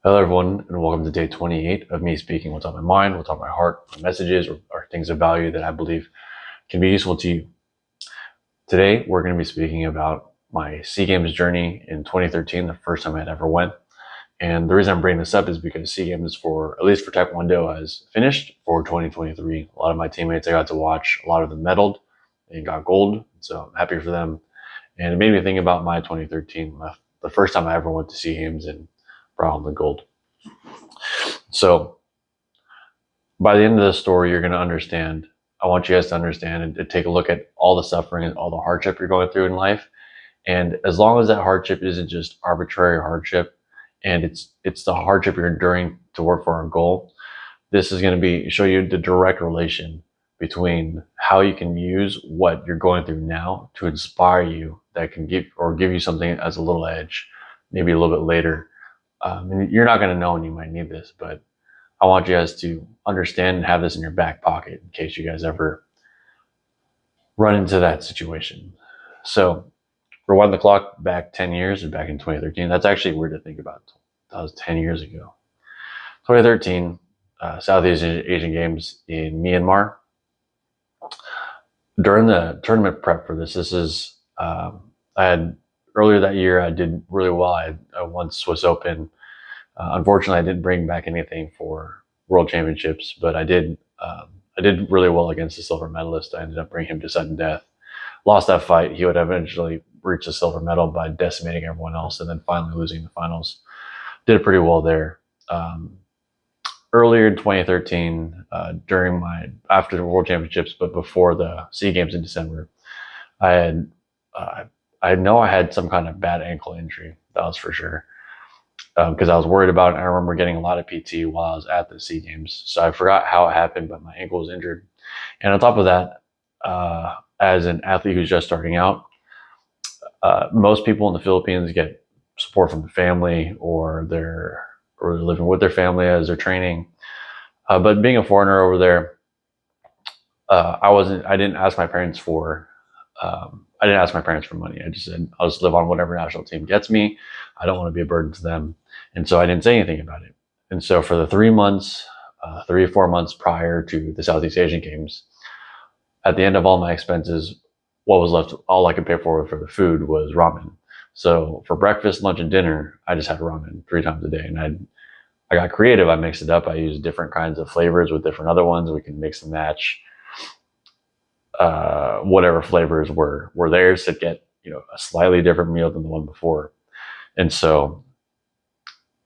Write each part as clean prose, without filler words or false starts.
Hello, everyone, and welcome to day 28 of me speaking what's on my mind, what's on my heart, my messages, or things of value that I believe can be useful to you. Today, we're going to be speaking about my SEA Games journey in 2013, the first time I'd ever went. And the reason I'm bringing this up is because SEA Games, for at least for Taekwondo, has finished for 2023. A lot of my teammates I got to watch, a lot of them medaled and got gold, so I'm happy for them. And it made me think about my 2013, the first time I ever went to SEA Games and brought home the gold. So by the end of the story, you're going to understand. I want you guys to understand and to take a look at all the suffering and all the hardship you're going through in life. And as long as that hardship isn't just arbitrary hardship, and it's the hardship you're enduring to work for a goal, this is going to be show you the direct relation between how you can use what you're going through now to inspire you, that can give you something as a little edge, maybe a little bit later. And you're not going to know, and you might need this, but I want you guys to understand and have this in your back pocket in case you guys ever run into that situation. So, rewind the clock back 10 years, back in 2013. That's actually weird to think about. That was 10 years ago. 2013, Southeast Asian Games in Myanmar. During the tournament prep for this is, I had earlier that year, I did really well. I won Swiss Open. Unfortunately, I didn't bring back anything for World Championships, but I did really well against the silver medalist. I ended up bringing him to sudden death. Lost that fight. He would eventually reach the silver medal by decimating everyone else, and then finally losing the finals. Did pretty well there. Earlier in 2013, after the World Championships, but before the SEA Games in December, I had I know I had some kind of bad ankle injury. That was for sure, because I was worried about it. I remember getting a lot of PT while I was at the SEA Games, so I forgot how it happened, but my ankle was injured. And on top of that, as an athlete who's just starting out, most people in the Philippines get support from the family, or they're living with their family as they're training. But being a foreigner over there, I didn't ask my parents for money. I just said I'll just live on whatever national team gets me. I don't want to be a burden to them, and so I didn't say anything about it. And so for the 3 months, 3 or 4 months prior to the Southeast Asian Games, at the end of all my expenses, what was left, all I could pay for the food was ramen. So for breakfast, lunch, and dinner, I just had ramen 3 times a day, and I got creative. I mixed it up. I used different kinds of flavors with different other ones. We can mix and match whatever flavors were theirs to get a slightly different meal than the one before. And so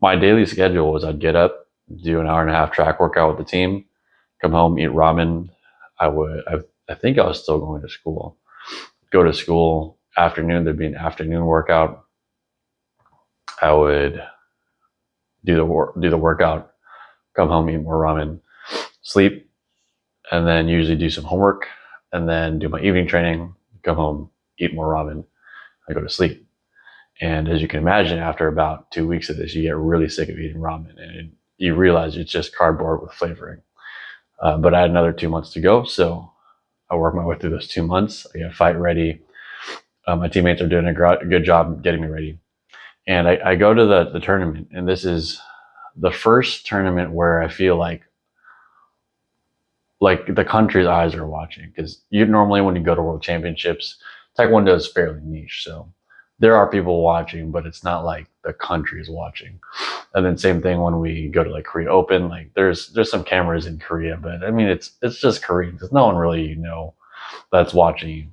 my daily schedule was I'd get up, do an hour and a half track workout with the team, come home, eat ramen. I think I was still going to school. Go to school afternoon. There'd be an afternoon workout. I would do the workout, come home, eat more ramen, sleep, and then usually do some homework, and then do my evening training, come home, eat more ramen, I go to sleep. And as you can imagine, after about 2 weeks of this, you get really sick of eating ramen, and you realize it's just cardboard with flavoring. But I had another 2 months to go, so I worked my way through those 2 months. I got fight ready. My teammates are doing a good job getting me ready. And I go to the tournament, and this is the first tournament where I feel like the country's eyes are watching, because you normally, when you go to World Championships, Taekwondo is fairly niche, so there are people watching, but it's not like the country is watching. And then same thing when we go to like Korea Open, like there's some cameras in Korea, but I mean it's just Koreans. There's no one really that's watching you.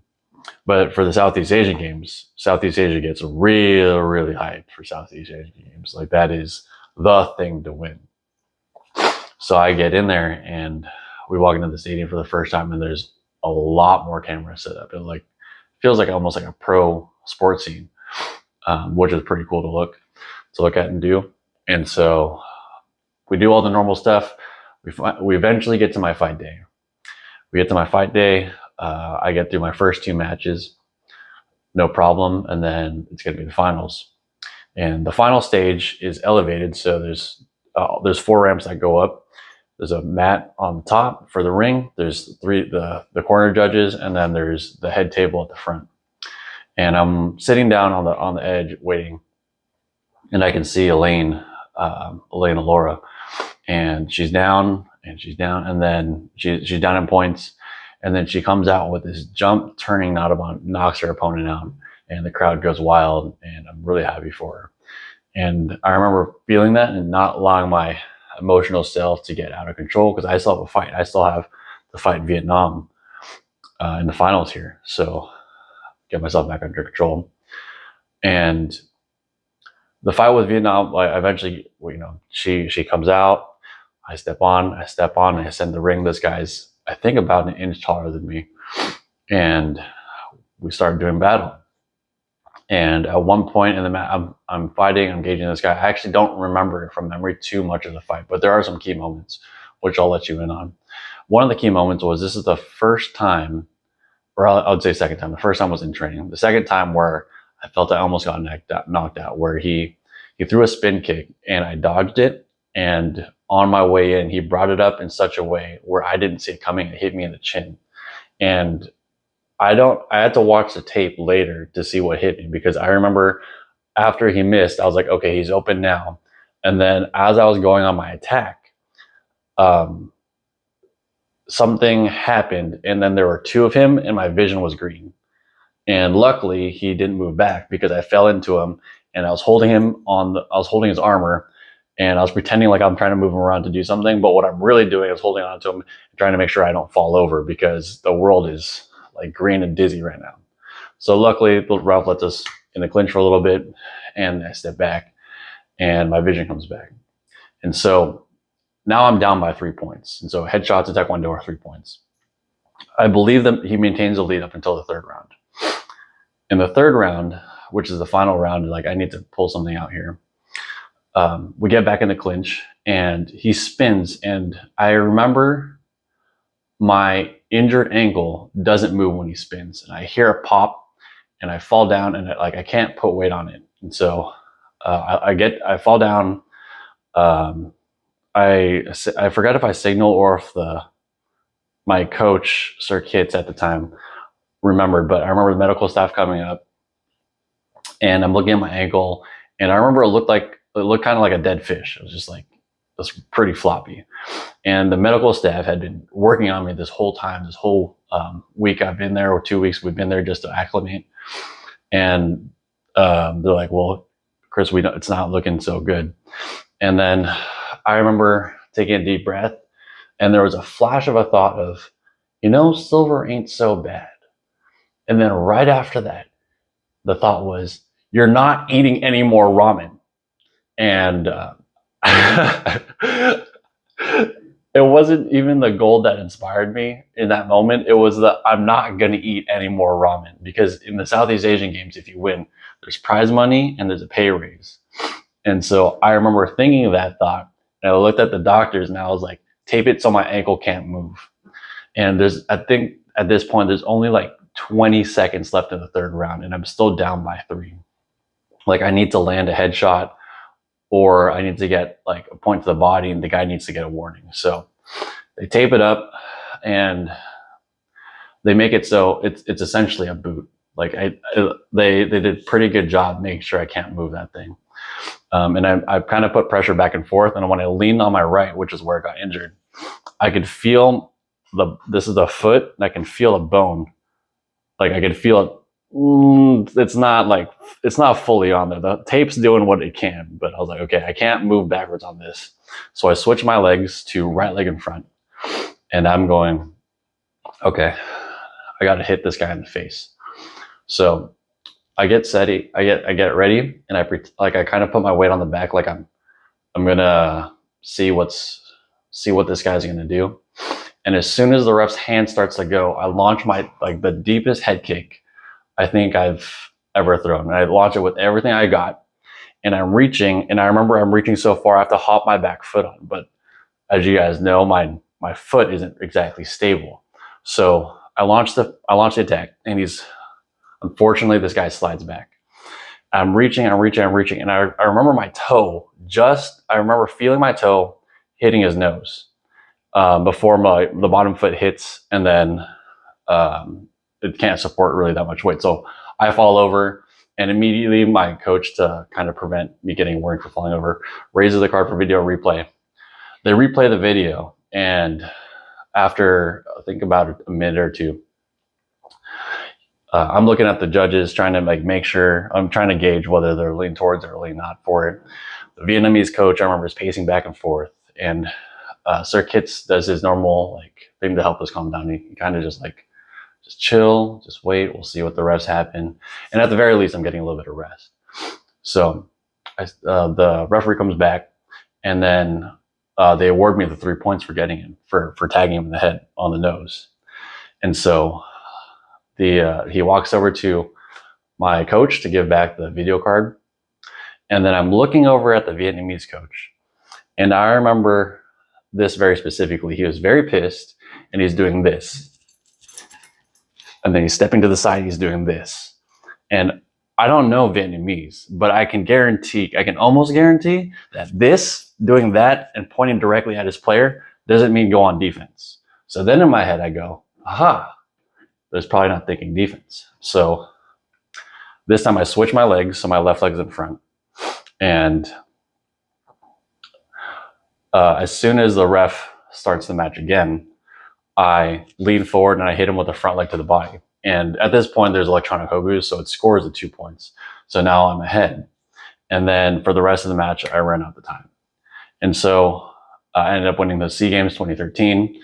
But for the Southeast Asian Games, Southeast Asia gets really hyped for Southeast Asian Games. Like that is the thing to win. So I get in there and we walk into the stadium for the first time, and there's a lot more cameras set up. It feels like almost like a pro sports scene, which is pretty cool to look at and do. And so we do all the normal stuff. We eventually get to my fight day. We get to my fight day. I get through my first 2 matches, no problem, and then it's going to be the finals. And the final stage is elevated, so there's 4 ramps that go up. There's a mat on the top for the ring. There's the corner judges, and then there's the head table at the front. And I'm sitting down on the edge waiting, and I can see Elaine Elena Laura, and she's down and she's down, and then she's down in points, and then she comes out with this jump turning Nautaban, knocks her opponent out, and the crowd goes wild, and I'm really happy for her. And I remember feeling that and not allowing my emotional self to get out of control, because I still have a fight. I still have to fight Vietnam in the finals here, so get myself back under control. And the fight with Vietnam, like, eventually, she comes out, I step on, and I ascend the ring. This guy's, I think, about an inch taller than me, and we start doing battle. And at one point in the match, I'm fighting, I'm engaging this guy. I actually don't remember from memory too much of the fight, but there are some key moments, which I'll let you in on. One of the key moments was, this is the first time, or I would say second time. The first time was in training. The second time where I felt I almost got knocked out, where he threw a spin kick and I dodged it. And on my way in, he brought it up in such a way where I didn't see it coming. It hit me in the chin. And I had to watch the tape later to see what hit me, because I remember after he missed, I was like, okay, he's open now. And then as I was going on my attack, something happened, and then there were two of him and my vision was green. And luckily he didn't move back, because I fell into him and I was holding his armor, and I was pretending like I'm trying to move him around to do something. But what I'm really doing is holding on to him and trying to make sure I don't fall over, because the world is like green and dizzy right now. So luckily Ralph lets us in the clinch for a little bit, and I step back and my vision comes back. And so now I'm down by 3 points. And so headshots in Taekwondo are 3 points. I believe that he maintains the lead up until the third round. In the third round, which is the final round, like, I need to pull something out here. We get back in the clinch and he spins, and I remember my injured ankle doesn't move when he spins, and I hear a pop and I fall down, and I can't put weight on it. And so I fall down. I forgot if I signal or if my coach, Sir Kitts at the time, remembered, but I remember the medical staff coming up, and I'm looking at my ankle, and I remember it looked kind of like a dead fish. It was just like, it was pretty floppy. And the medical staff had been working on me this whole time, this whole week I've been there, or 2 weeks we've been there, just to acclimate. And they're like, well, Chris, it's not looking so good. And then I remember taking a deep breath, and there was a flash of a thought of, silver ain't so bad. And then right after that, the thought was, you're not eating any more ramen. And it wasn't even the goal that inspired me in that moment. It was that I'm not going to eat any more ramen, because in the Southeast Asian Games, if you win, there's prize money and there's a pay raise. And so I remember thinking of that thought, and I looked at the doctors and I was like, tape it so my ankle can't move. And I think at this point, there's only like 20 seconds left in the third round, and I'm still down by 3. Like, I need to land a headshot, or I need to get like a point to the body, and the guy needs to get a warning. So they tape it up and they make it so it's essentially a boot. Like, they did a pretty good job making sure I can't move that thing. And I kind of put pressure back and forth. And when I leaned on my right, which is where I got injured, I could feel this is the foot, and I can feel a bone. Like, I could feel it. It's not fully on there. The tape's doing what it can, but I was like, okay, I can't move backwards on this. So I switched my legs to right leg in front, and I'm going, okay, I got to hit this guy in the face. So I get steady, I get ready, and I kind of put my weight on the back, like I'm gonna see what this guy's gonna do. And as soon as the ref's hand starts to go, I launch the deepest head kick I think I've ever thrown. And I launch it with everything I got, and I'm reaching, and I remember I'm reaching so far I have to hop my back foot on. But as you guys know, my foot isn't exactly stable. So I launched the attack, and unfortunately, this guy slides back. I'm reaching, and I remember my toe. I remember feeling my toe hitting his nose before the bottom foot hits, and then it can't support really that much weight. So I fall over, And immediately my coach, to kind of prevent me getting warned for falling over, raises the card for video replay. They replay the video, and after I think about a minute or two, I'm looking at the judges, trying to make sure, I'm trying to gauge whether they're leaning towards it or leaning not for it. The Vietnamese coach, I remember, is pacing back and forth, and Sir Kitts does his normal thing to help us calm down. He kind of just chill, just wait. We'll see what the refs happen, and at the very least, I'm getting a little bit of rest. So the referee comes back, and then they award me the 3 points for getting him for tagging him in the head on the nose. And so he walks over to my coach to give back the video card, and then I'm looking over at the Vietnamese coach, and I remember this very specifically. He was very pissed, and he's doing this, and then he's stepping to the side. He's doing this, and I don't know Vietnamese, but I can almost guarantee that this, doing that and pointing directly at his player, doesn't mean go on defense. So then in my head I go, aha, there's probably not thinking defense. So this time I switch my legs, so my left leg's in front. And as soon as the ref starts the match again, I lean forward and I hit him with the front leg to the body. And at this point, there's electronic hogus, so it scores the 2 points. So now I'm ahead. And then for the rest of the match, I ran out the time. And so I ended up winning the SEA Games 2013.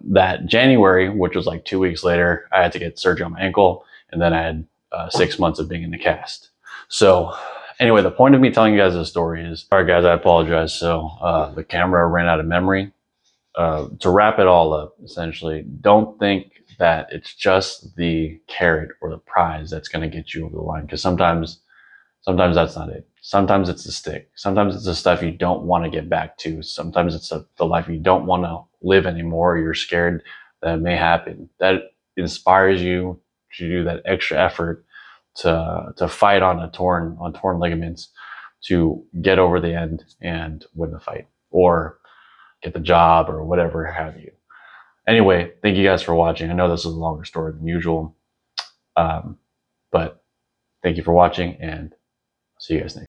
That January, which was 2 weeks later, I had to get surgery on my ankle. And then I had 6 months of being in the cast. So anyway, the point of me telling you guys this story is, all right, guys, I apologize. So the camera ran out of memory. To wrap it all up, essentially, don't think that it's just the carrot or the prize that's going to get you over the line, because sometimes that's not it. Sometimes it's the stick. Sometimes it's the stuff you don't want to get back to. Sometimes it's the life you don't want to live anymore. You're scared that it may happen. That inspires you to do that extra effort to fight on torn ligaments, to get over the end and win the fight, or get the job, or whatever have you. Anyway, thank you guys for watching. I know this is a longer story than usual, but thank you for watching, and see you guys next time.